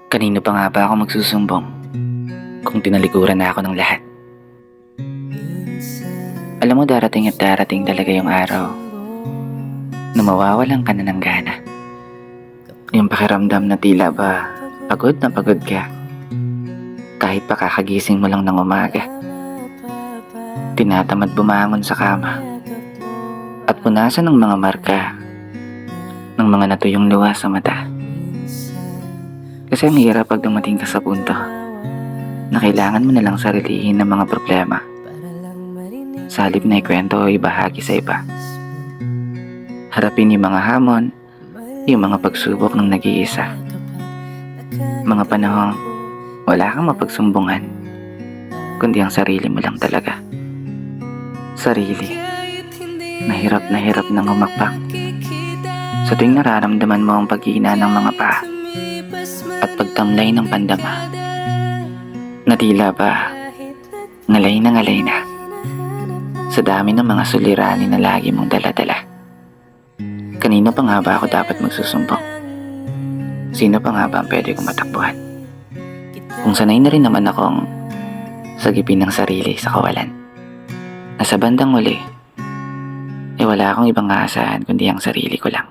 Kanino pa nga ba ako magsusumbong kung tinalikuran na ako ng lahat? Alam mo, darating at darating talaga yung araw na mawawalan ka na ng gana. Yung pakiramdam na tila ba pagod na pagod ka kahit pa kakagising mo lang ng umaga. Tinatamad bumangon sa kama at punasan ng mga marka ng mga natuyong luha sa mata. Kasi ang hirap pag dumating ka sa punto na kailangan mo na lang sarilihin ng mga problema sa halip na ikwento o ibahagi sa iba. Harapin yung mga hamon, yung mga pagsubok ng nag-iisa. Mga panahong wala kang mapagsumbungan, kundi ang sarili mo lang talaga. Sarili na hirap nang humakbang sa tuwing nararamdaman mo ang paghihina ng mga paa at pagtamlay ng pandama na tila ba ngalay na sa dami ng mga suliranin na lagi mong daladala. Kanino pa nga ba ako dapat magsusumbong? Sino pa nga ba ang pwede kong matakbuhan? Kung sanay na rin naman akong sagipin ng sarili sa kawalan, na sa bandang uli, wala akong ibang aasahan kundi ang sarili ko lang.